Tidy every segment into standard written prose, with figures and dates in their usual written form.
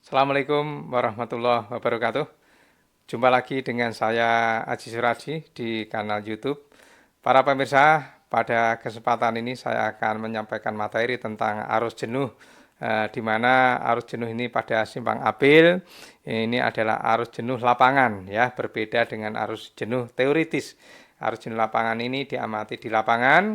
Assalamualaikum warahmatullahi wabarakatuh. Jumpa lagi dengan saya Aji Suraji di kanal YouTube. Para pemirsa, pada kesempatan ini saya akan menyampaikan materi tentang arus jenuh, di mana arus jenuh ini pada simpang apil ini adalah arus jenuh lapangan, ya, berbeda dengan arus jenuh teoritis. Arus jenuh lapangan ini diamati di lapangan,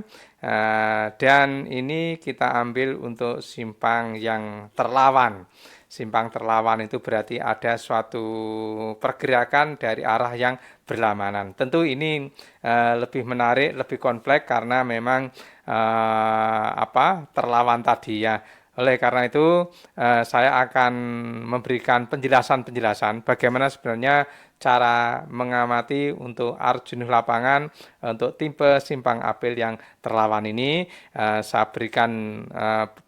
dan ini kita ambil untuk simpang yang terlawan. Simpang terlawan itu berarti ada suatu pergerakan dari arah yang berlawanan. Tentu ini lebih menarik, lebih kompleks karena memang terlawan tadi, ya. Oleh karena itu, saya akan memberikan penjelasan-penjelasan bagaimana sebenarnya cara mengamati untuk arus jenuh lapangan untuk tipe simpang apil yang terlawan ini. Saya berikan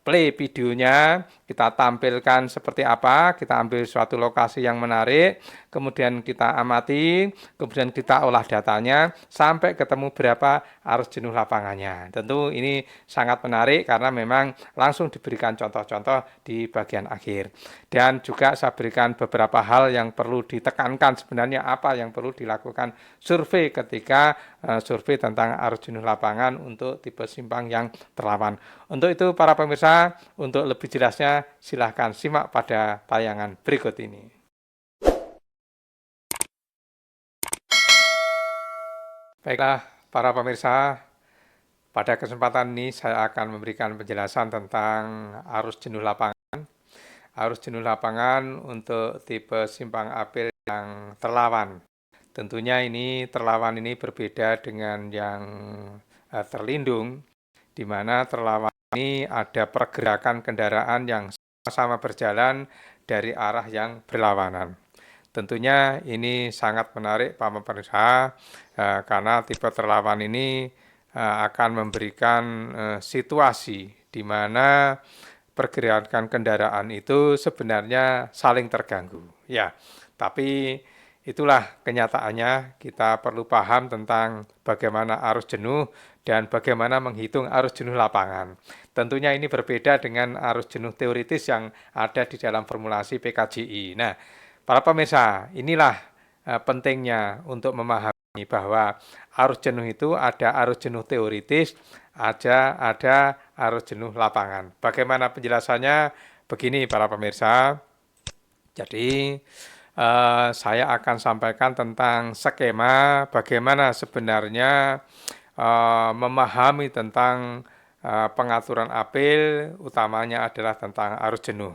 play videonya, kita tampilkan seperti apa, kita ambil suatu lokasi yang menarik, kemudian kita amati, kemudian kita olah datanya sampai ketemu berapa arus jenuh lapangannya. Tentu ini sangat menarik karena memang langsung diberikan contoh-contoh di bagian akhir. Dan juga saya berikan beberapa hal yang perlu ditekankan, sebenarnya apa yang perlu dilakukan survei ketika survei tentang arus jenuh lapangan untuk tipe simpang yang terlawan. Untuk itu para pemirsa, untuk lebih jelasnya silahkan simak pada tayangan berikut ini. Baiklah para pemirsa, pada kesempatan ini saya akan memberikan penjelasan tentang arus jenuh lapangan. Arus jenuh lapangan untuk tipe simpang apil yang terlawan. Tentunya ini terlawan ini berbeda dengan yang terlindung, di mana terlawan ini ada pergerakan kendaraan yang sama-sama berjalan dari arah yang berlawanan. Tentunya ini sangat menarik Pak pemirsa, karena tipe terlawan ini akan memberikan situasi di mana pergerakan kendaraan itu sebenarnya saling terganggu. Ya, tapi itulah kenyataannya, kita perlu paham tentang bagaimana arus jenuh dan bagaimana menghitung arus jenuh lapangan. Tentunya ini berbeda dengan arus jenuh teoritis yang ada di dalam formulasi PKJI. Nah, para pemirsa, inilah pentingnya untuk memahami bahwa arus jenuh itu ada arus jenuh teoritis, ada arus jenuh lapangan. Bagaimana penjelasannya? Begini para pemirsa. Jadi saya akan sampaikan tentang skema bagaimana sebenarnya memahami tentang pengaturan apil, utamanya adalah tentang arus jenuh.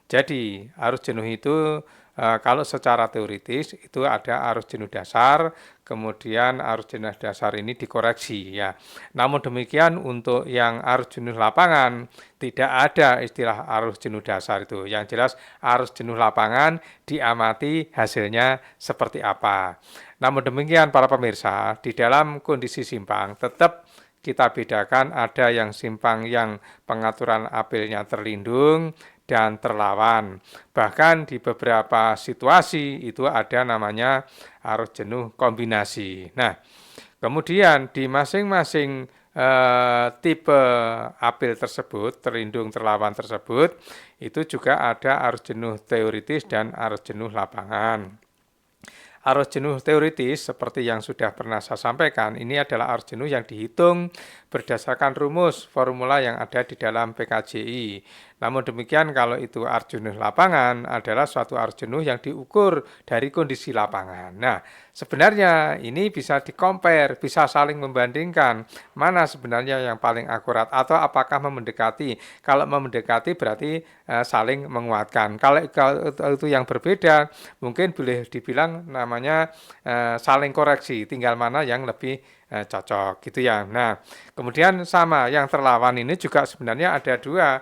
Jadi arus jenuh itu kalau secara teoritis itu ada arus jenuh dasar, kemudian arus jenuh dasar ini dikoreksi, ya. Namun demikian untuk yang arus jenuh lapangan tidak ada istilah arus jenuh dasar itu. Yang jelas arus jenuh lapangan diamati hasilnya seperti apa. Namun demikian para pemirsa, di dalam kondisi simpang tetap kita bedakan ada yang simpang yang pengaturan apilnya terlindung dan terlawan. Bahkan di beberapa situasi itu ada namanya arus jenuh kombinasi. Nah, kemudian di masing-masing tipe apil tersebut, terlindung terlawan tersebut, itu juga ada arus jenuh teoritis dan arus jenuh lapangan. Arus jenuh teoritis seperti yang sudah pernah saya sampaikan, ini adalah arus jenuh yang dihitung berdasarkan rumus formula yang ada di dalam PKJI. Namun demikian kalau itu arus jenuh lapangan adalah suatu arus jenuh yang diukur dari kondisi lapangan. Nah, sebenarnya ini bisa di-compare, bisa saling membandingkan mana sebenarnya yang paling akurat atau apakah mendekati. Kalau mendekati berarti saling menguatkan. Kalau itu yang berbeda, mungkin boleh dibilang namanya saling koreksi, tinggal mana yang lebih cocok gitu ya. Nah, kemudian sama yang terlawan ini juga sebenarnya ada dua,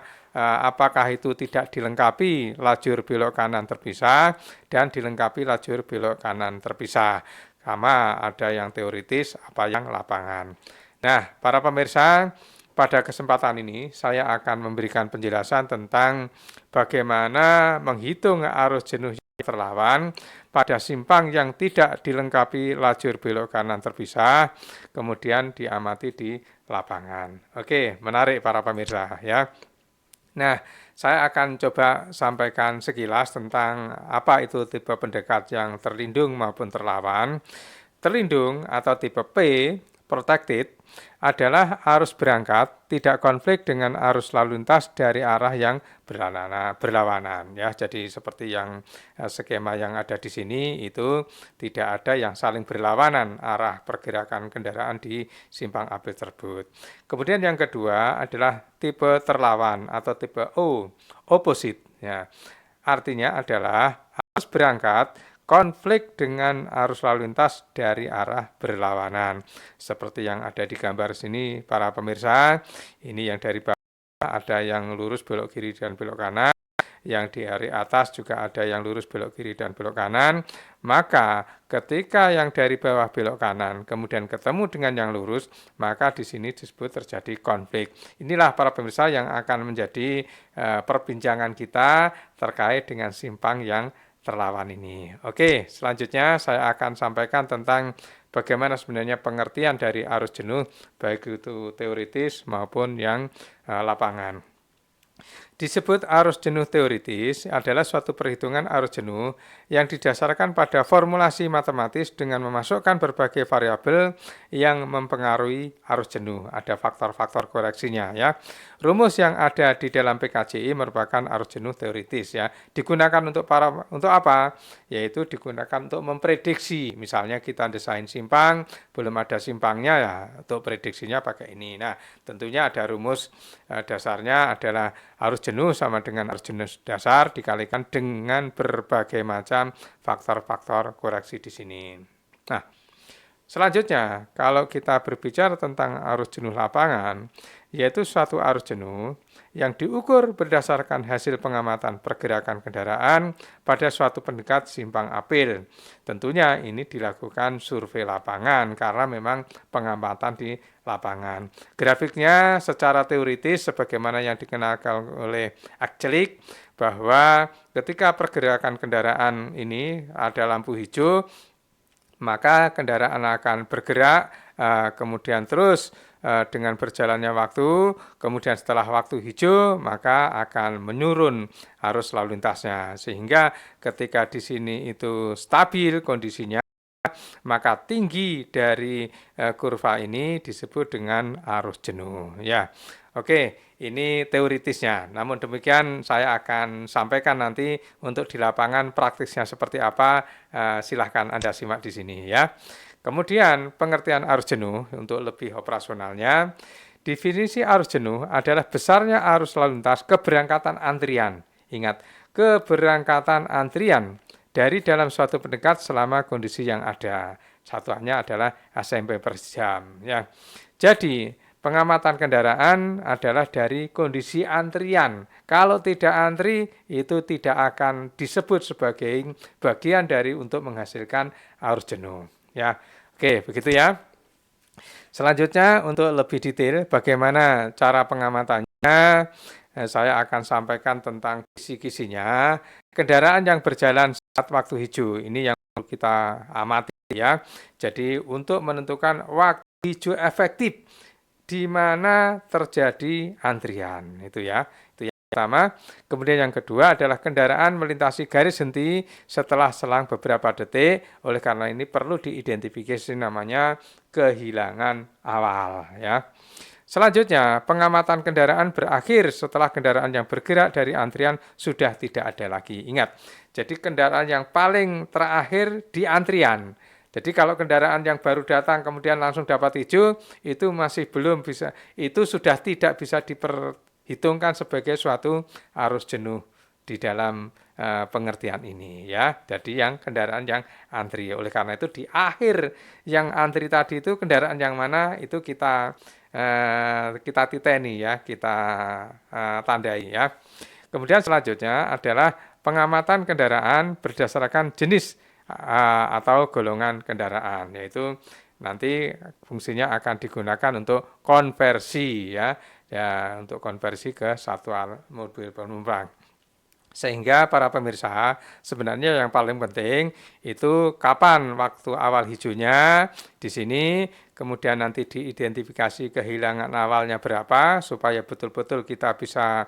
apakah itu tidak dilengkapi lajur belok kanan terpisah dan dilengkapi lajur belok kanan terpisah. Sama ada yang teoritis, apa yang lapangan. Nah, para pemirsa, pada kesempatan ini saya akan memberikan penjelasan tentang bagaimana menghitung arus jenuh terlawan pada simpang yang tidak dilengkapi lajur belok kanan terpisah, kemudian diamati di lapangan. Oke, menarik para pemirsa ya. Nah, saya akan coba sampaikan sekilas tentang apa itu tipe pendekat yang terlindung maupun terlawan. Terlindung atau tipe P, protected, adalah arus berangkat tidak konflik dengan arus lalu lintas dari arah yang berlawanan ya. Jadi seperti yang skema yang ada di sini itu tidak ada yang saling berlawanan arah pergerakan kendaraan di simpang apel tersebut. Kemudian yang kedua adalah tipe terlawan atau tipe O, opposite ya. Artinya adalah arus berangkat konflik dengan arus lalu lintas dari arah berlawanan. Seperti yang ada di gambar sini para pemirsa, ini yang dari bawah ada yang lurus belok kiri dan belok kanan, yang di hari atas juga ada yang lurus belok kiri dan belok kanan. Maka ketika yang dari bawah belok kanan kemudian ketemu dengan yang lurus, maka di sini disebut terjadi konflik. Inilah para pemirsa yang akan menjadi perbincangan kita terkait dengan simpang yang terlawan ini. Oke, selanjutnya saya akan sampaikan tentang bagaimana sebenarnya pengertian dari arus jenuh, baik itu teoritis maupun yang lapangan. Disebut arus jenuh teoritis adalah suatu perhitungan arus jenuh yang didasarkan pada formulasi matematis dengan memasukkan berbagai variabel yang mempengaruhi arus jenuh. Ada faktor-faktor koreksinya ya. Rumus yang ada di dalam PKJI merupakan arus jenuh teoritis ya. Digunakan untuk apa? Yaitu digunakan untuk memprediksi. Misalnya kita desain simpang, belum ada simpangnya ya, untuk prediksinya pakai ini. Nah, tentunya ada rumus dasarnya adalah arus jenuh sama dengan arus jenuh dasar dikalikan dengan berbagai macam faktor-faktor koreksi di sini. Nah, selanjutnya kalau kita berbicara tentang arus jenuh lapangan, yaitu suatu arus jenuh yang diukur berdasarkan hasil pengamatan pergerakan kendaraan pada suatu pendekat simpang apil. Tentunya ini dilakukan survei lapangan karena memang pengamatan di lapangan. Grafiknya secara teoritis sebagaimana yang dikenalkan oleh Akcelik bahwa ketika pergerakan kendaraan ini ada lampu hijau, maka kendaraan akan bergerak, kemudian terus dengan berjalannya waktu, kemudian setelah waktu hijau, maka akan menurun arus lalu lintasnya. Sehingga ketika di sini itu stabil kondisinya, maka tinggi dari kurva ini disebut dengan arus jenuh. Ya, oke, ini teoritisnya. Namun demikian saya akan sampaikan nanti untuk di lapangan praktisnya seperti apa. Silahkan Anda simak di sini ya. Kemudian pengertian arus jenuh untuk lebih operasionalnya. Definisi arus jenuh adalah besarnya arus lalu lintas keberangkatan antrian. Ingat, keberangkatan antrian dari dalam suatu pendekat selama kondisi yang ada. Satuannya adalah SMP per jam. Ya. Jadi, pengamatan kendaraan adalah dari kondisi antrian. Kalau tidak antri, itu tidak akan disebut sebagai bagian dari untuk menghasilkan arus jenuh. Ya, oke, begitu ya. Selanjutnya untuk lebih detail bagaimana cara pengamatannya, saya akan sampaikan tentang kisi-kisinya. Kendaraan yang berjalan saat waktu hijau, ini yang perlu kita amati ya. Jadi untuk menentukan waktu hijau efektif di mana terjadi antrian, itu ya. Itu yang pertama. Kemudian yang kedua adalah kendaraan melintasi garis henti setelah selang beberapa detik. Oleh karena ini perlu diidentifikasi namanya kehilangan awal ya. Selanjutnya, pengamatan kendaraan berakhir setelah kendaraan yang bergerak dari antrian sudah tidak ada lagi. Ingat, jadi kendaraan yang paling terakhir di antrian. Jadi kalau kendaraan yang baru datang kemudian langsung dapat hijau, itu masih belum bisa, itu sudah tidak bisa diperhitungkan sebagai suatu arus jenuh di dalam pengertian ini ya. Jadi yang kendaraan yang antri. Oleh karena itu di akhir yang antri tadi itu kendaraan yang mana itu kita titeni ya, kita tandai ya. Kemudian selanjutnya adalah pengamatan kendaraan berdasarkan jenis atau golongan kendaraan, yaitu nanti fungsinya akan digunakan untuk konversi ya, untuk konversi ke satuan mobil penumpang. Sehingga para pemirsa sebenarnya yang paling penting itu kapan waktu awal hijaunya di sini, kemudian nanti diidentifikasi kehilangan awalnya berapa, supaya betul-betul kita bisa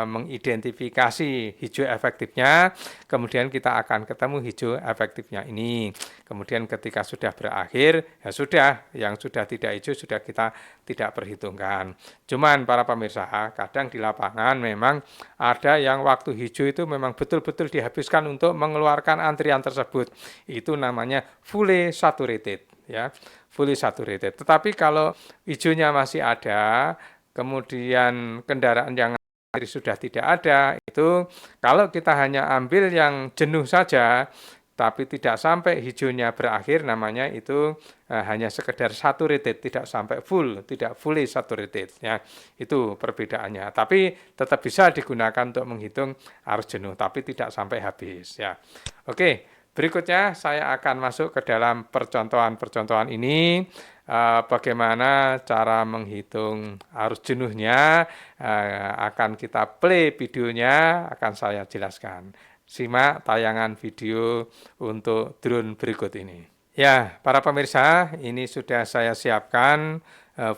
mengidentifikasi hijau efektifnya, kemudian kita akan ketemu hijau efektifnya ini. Kemudian ketika sudah berakhir, ya sudah, yang sudah tidak hijau sudah kita tidak perhitungkan. Cuman para pemirsa, kadang di lapangan memang ada yang waktu hijau itu memang betul-betul dihabiskan untuk mengeluarkan antrian tersebut. Itu namanya fully saturated, ya, fully saturated. Tetapi kalau hijaunya masih ada, kemudian kendaraan yang sudah tidak ada, itu kalau kita hanya ambil yang jenuh saja, tapi tidak sampai hijaunya berakhir, namanya itu hanya sekedar saturated, tidak sampai full, tidak fully saturated, ya. Itu perbedaannya. Tapi tetap bisa digunakan untuk menghitung arus jenuh, tapi tidak sampai habis, ya. Oke, berikutnya saya akan masuk ke dalam percontohan-percontohan ini. Bagaimana cara menghitung arus jenuhnya, akan kita play videonya, akan saya jelaskan. Simak tayangan video untuk drone berikut ini. Ya, para pemirsa, ini sudah saya siapkan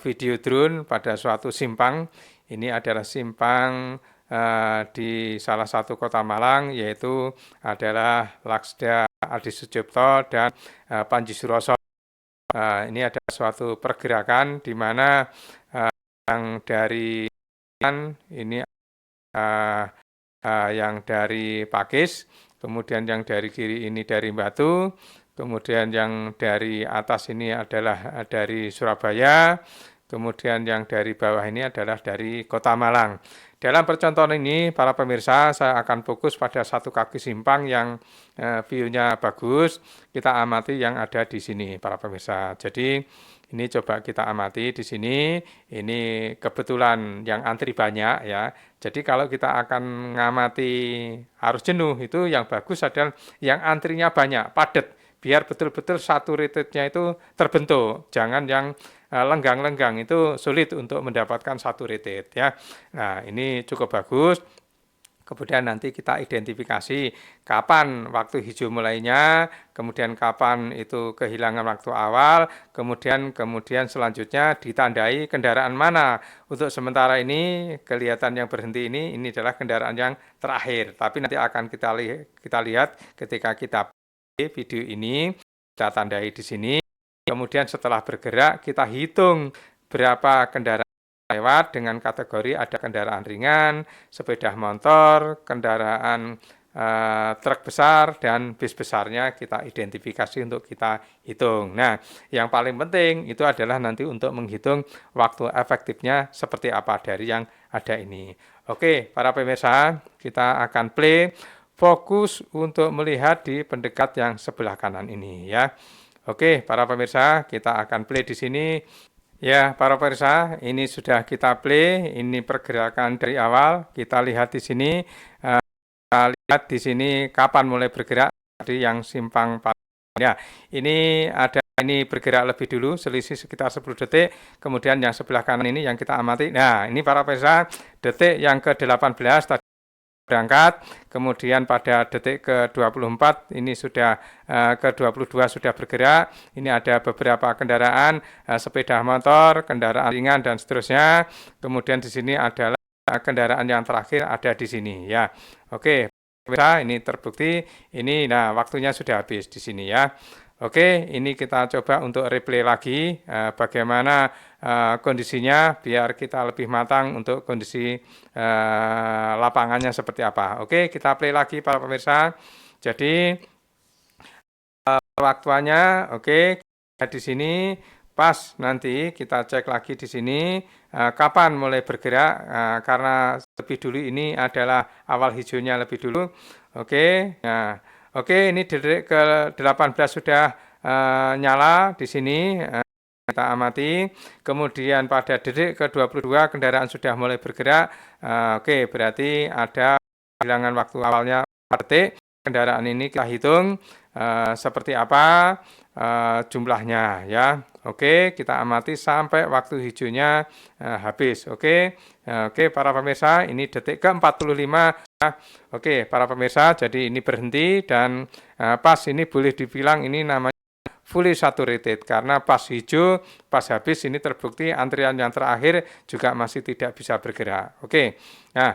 video drone pada suatu simpang. Ini adalah simpang di salah satu kota Malang, yaitu adalah Laksda Adi Sujipto dan Panji Suroso. Ini ada suatu pergerakan di mana yang dari ini yang dari Pakis, kemudian yang dari kiri ini dari Batu, kemudian yang dari atas ini adalah dari Surabaya, kemudian yang dari bawah ini adalah dari Kota Malang. Dalam percontohan ini, para pemirsa, saya akan fokus pada satu kaki simpang yang view-nya bagus. Kita amati yang ada di sini, para pemirsa. Jadi, ini coba kita amati di sini. Ini kebetulan yang antri banyak, ya. Jadi, kalau kita akan mengamati arus jenuh, itu yang bagus adalah yang antrinya banyak, padat. Biar betul-betul saturated-nya itu terbentuk. Jangan yang lenggang-lenggang, itu sulit untuk mendapatkan saturated, ya. Nah, ini cukup bagus. Kemudian nanti kita identifikasi kapan waktu hijau mulainya, kemudian kapan itu kehilangan waktu awal, kemudian selanjutnya ditandai kendaraan mana. Untuk sementara ini kelihatan yang berhenti ini adalah kendaraan yang terakhir. Tapi nanti akan kita lihat ketika kita play video ini, kita tandai di sini. Kemudian setelah bergerak, kita hitung berapa kendaraan lewat dengan kategori ada kendaraan ringan, sepeda motor, kendaraan truk besar, dan bis besarnya kita identifikasi untuk kita hitung. Nah, yang paling penting itu adalah nanti untuk menghitung waktu efektifnya seperti apa dari yang ada ini. Oke, para pemirsa, kita akan play, fokus untuk melihat di pendekat yang sebelah kanan ini, ya. Oke, para pemirsa, kita akan play di sini. Ya, para pemirsa, ini sudah kita play. Ini pergerakan dari awal. Kita lihat di sini. Kita lihat di sini kapan mulai bergerak dari yang simpang. Ya, ini bergerak lebih dulu, selisih sekitar 10 detik. Kemudian yang sebelah kanan ini yang kita amati. Nah, ini para pemirsa, detik yang ke-18 tadi berangkat, kemudian pada detik ke-24 ini sudah ke-22 sudah bergerak. Ini ada beberapa kendaraan, sepeda motor, kendaraan ringan dan seterusnya. Kemudian di sini adalah kendaraan yang terakhir ada di sini, ya. Oke, pemirsa, ini terbukti. Ini, nah, waktunya sudah habis di sini, ya. Oke, ini kita coba untuk replay lagi bagaimana kondisinya biar kita lebih matang untuk kondisi lapangannya seperti apa. Oke, kita play lagi para pemirsa. Jadi waktunya, oke, di sini pas nanti kita cek lagi di sini kapan mulai bergerak karena lebih dulu ini adalah awal hijaunya lebih dulu. Oke, nah. Oke, ini detik ke-18 sudah nyala di sini, kita amati. Kemudian pada detik ke-22 kendaraan sudah mulai bergerak. Oke, berarti ada kehilangan waktu awalnya 4 detik. Kendaraan ini kita hitung seperti apa jumlahnya, ya. Oke, kita amati sampai waktu hijaunya habis. Oke, para pemirsa, ini detik ke-45. Oke, para pemirsa, jadi ini berhenti dan pas ini boleh dibilang ini namanya fully saturated, karena pas hijau, pas habis ini terbukti antrian yang terakhir juga masih tidak bisa bergerak. Oke, nah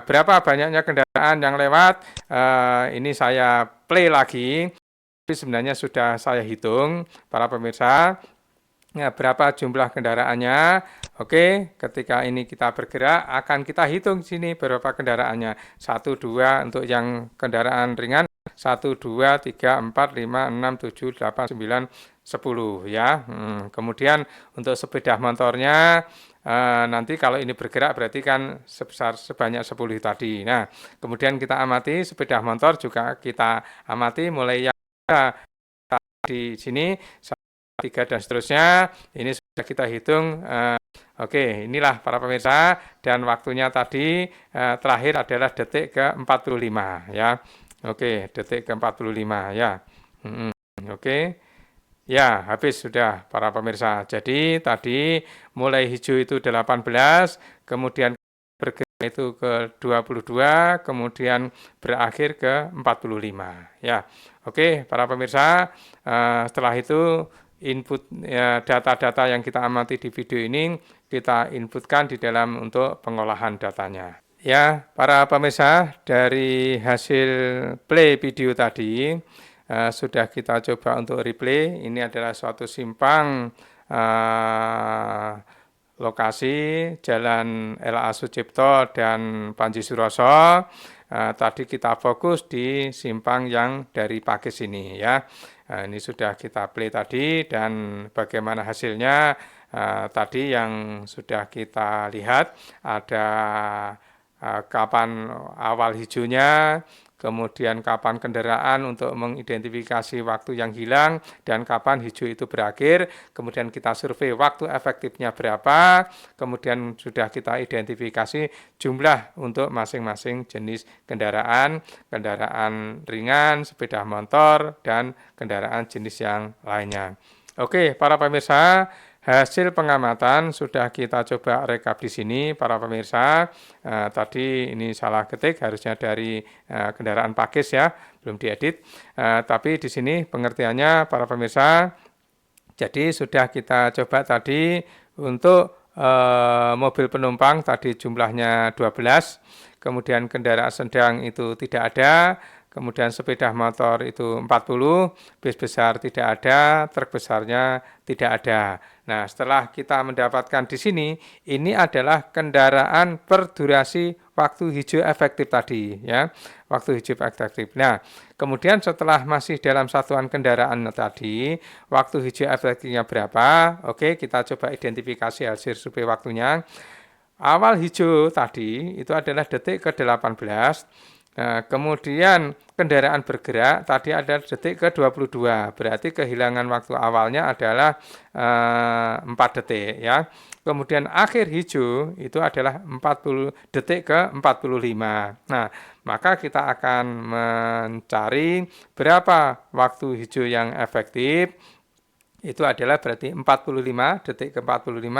berapa banyaknya kendaraan yang lewat, ini saya play lagi, tapi sebenarnya sudah saya hitung para pemirsa. Ya, berapa jumlah kendaraannya? Oke, ketika ini kita bergerak akan kita hitung sini berapa kendaraannya. 1, 2 untuk yang kendaraan ringan, 1, 2, 3, 4, 5, 6, 7, 8, 9, 10 ya. Kemudian untuk sepeda motornya nanti kalau ini bergerak berarti kan sebanyak 10 tadi. Nah, kemudian kita amati sepeda motor juga kita amati mulai yang di sini 3 dan seterusnya, ini sudah kita hitung. Oke, inilah para pemirsa, dan waktunya tadi terakhir adalah detik ke-45 ya. Oke, detik ke-45 ya. Oke. Ya, habis sudah para pemirsa. Jadi tadi mulai hijau itu 18, kemudian bergerak itu ke 22, kemudian berakhir ke 45 ya. Oke, para pemirsa, setelah itu input data-data yang kita amati di video ini kita inputkan di dalam untuk pengolahan datanya. Ya, para pemirsa, dari hasil play video tadi sudah kita coba untuk replay. Ini adalah suatu simpang lokasi Jalan L.A. Sucipto dan Panji Suroso. Tadi kita fokus di simpang yang dari Pakis ini ya. Ini sudah kita play tadi, dan bagaimana hasilnya tadi yang sudah kita lihat ada kapan awal hijaunya, kemudian kapan kendaraan untuk mengidentifikasi waktu yang hilang, dan kapan hijau itu berakhir. Kemudian kita survei waktu efektifnya berapa, kemudian sudah kita identifikasi jumlah untuk masing-masing jenis kendaraan, kendaraan ringan, sepeda motor, dan kendaraan jenis yang lainnya. Oke, para pemirsa, hasil pengamatan sudah kita coba rekap di sini, para pemirsa. Tadi ini salah ketik, harusnya dari kendaraan Pakis ya, belum diedit. Tapi di sini pengertiannya, para pemirsa. Jadi sudah kita coba tadi untuk mobil penumpang tadi jumlahnya 12, kemudian kendaraan sedang itu tidak ada, kemudian sepeda motor itu 40, bis besar tidak ada, truk besarnya tidak ada. Nah, setelah kita mendapatkan di sini, ini adalah kendaraan per durasi waktu hijau efektif tadi, ya, waktu hijau efektif. Nah, kemudian setelah masih dalam satuan kendaraan tadi, waktu hijau efektifnya berapa? Oke, kita coba identifikasi hasil survei waktunya. Awal hijau tadi itu adalah detik ke-18. Nah, kemudian kendaraan bergerak tadi ada detik ke-22, berarti kehilangan waktu awalnya adalah 4 detik ya. Kemudian akhir hijau itu adalah 40 detik ke-45. Nah, maka kita akan mencari berapa waktu hijau yang efektif. Itu adalah berarti 45, detik ke-45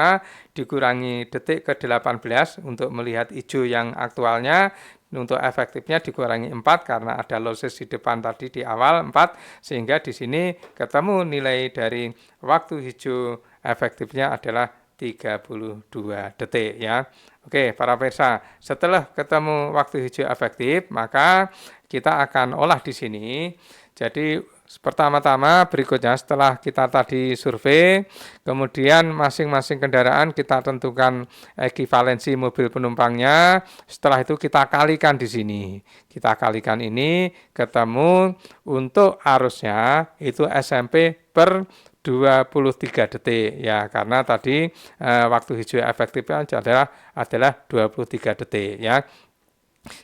dikurangi detik ke-18 untuk melihat hijau yang aktualnya. Untuk efektifnya dikurangi 4 karena ada losses di depan tadi di awal 4, sehingga di sini ketemu nilai dari waktu hijau efektifnya adalah 32 detik ya. Oke, para pemirsa, setelah ketemu waktu hijau efektif, maka kita akan olah di sini. Jadi pertama-tama berikutnya setelah kita tadi survei, kemudian masing-masing kendaraan kita tentukan ekivalensi mobil penumpangnya. Setelah itu kita kalikan di sini. Kita kalikan ini ketemu untuk arusnya itu SMP per 23 detik ya, karena tadi waktu hijau efektifnya adalah 23 detik ya.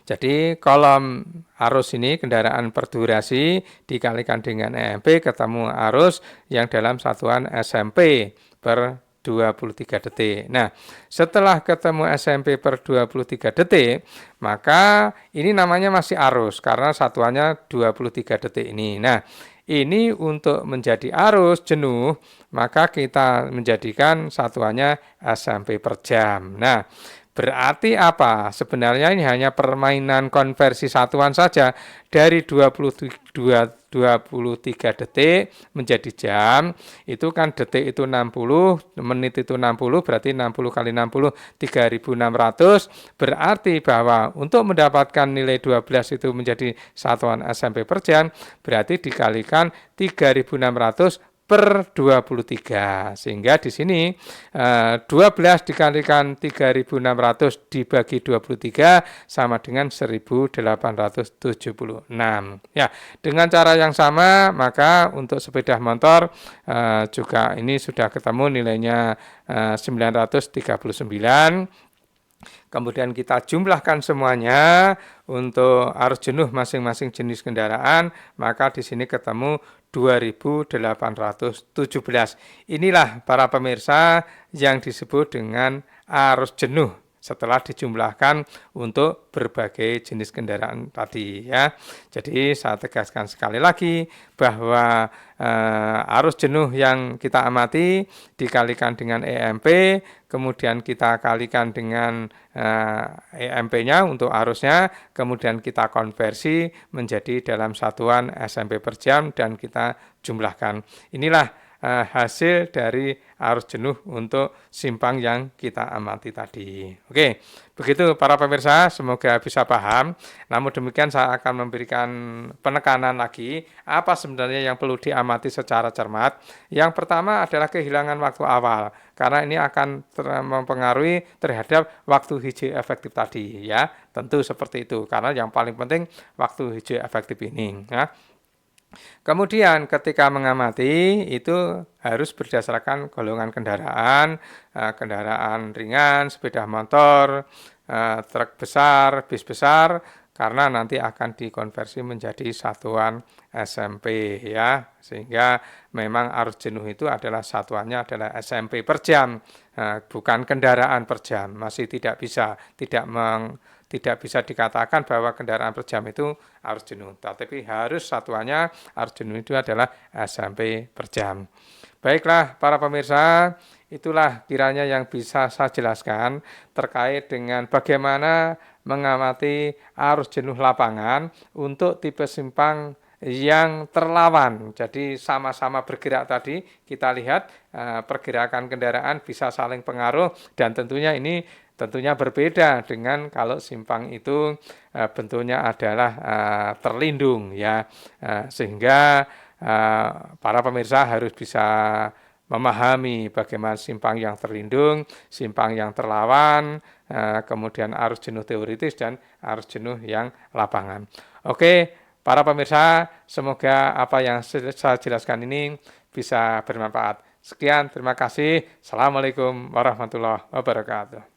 Jadi kolom arus ini kendaraan per durasi dikalikan dengan EMP ketemu arus yang dalam satuan SMP per 23 detik. Nah, setelah ketemu SMP per 23 detik, maka ini namanya masih arus karena satuannya 23 detik ini. Nah, ini untuk menjadi arus jenuh, maka kita menjadikan satuannya SMP per jam. Nah, Berarti apa? Sebenarnya ini hanya permainan konversi satuan saja. Dari 23 detik menjadi jam, itu kan detik itu 60, menit itu 60, berarti 60 kali 60, 3.600. Berarti bahwa untuk mendapatkan nilai 12 itu menjadi satuan SMP per jam, berarti dikalikan 3.600 per 23. Sehingga di sini 12 dikalikan 3.600 dibagi 23 sama dengan 1.876. Ya, dengan cara yang sama maka untuk sepeda motor juga ini sudah ketemu nilainya 939. Kemudian kita jumlahkan semuanya untuk arus jenuh masing-masing jenis kendaraan, maka di sini ketemu 2.817. Inilah para pemirsa yang disebut dengan arus jenuh setelah dijumlahkan untuk berbagai jenis kendaraan tadi ya. Jadi saya tegaskan sekali lagi bahwa arus jenuh yang kita amati dikalikan dengan EMP, kemudian kita kalikan dengan EMP-nya untuk arusnya, kemudian kita konversi menjadi dalam satuan SMP per jam dan kita jumlahkan. Inilah hasil dari arus jenuh untuk simpang yang kita amati tadi. Oke, begitu para pemirsa, semoga bisa paham. Namun demikian saya akan memberikan penekanan lagi apa sebenarnya yang perlu diamati secara cermat. Yang pertama adalah kehilangan waktu awal, karena ini akan mempengaruhi terhadap waktu hijau efektif tadi ya. Tentu seperti itu, karena yang paling penting waktu hijau efektif ini ya. Kemudian ketika mengamati itu harus berdasarkan golongan kendaraan, kendaraan ringan, sepeda motor, truk besar, bis besar, karena nanti akan dikonversi menjadi satuan SMP ya, sehingga memang arus jenuh itu adalah satuannya adalah SMP per jam, bukan kendaraan per jam, masih tidak bisa dikatakan bahwa kendaraan per jam itu arus jenuh, tetapi harus satuannya arus jenuh itu adalah SMP per jam. Baiklah para pemirsa, itulah kiranya yang bisa saya jelaskan terkait dengan bagaimana mengamati arus jenuh lapangan untuk tipe simpang yang terlawan. Jadi sama-sama bergerak tadi, kita lihat pergerakan kendaraan bisa saling pengaruh dan tentunya berbeda dengan kalau simpang itu bentuknya adalah terlindung ya, sehingga para pemirsa harus bisa memahami bagaimana simpang yang terlindung, simpang yang terlawan, kemudian arus jenuh teoritis dan arus jenuh yang lapangan. Oke, para pemirsa, semoga apa yang saya jelaskan ini bisa bermanfaat. Sekian, terima kasih. Assalamualaikum warahmatullahi wabarakatuh.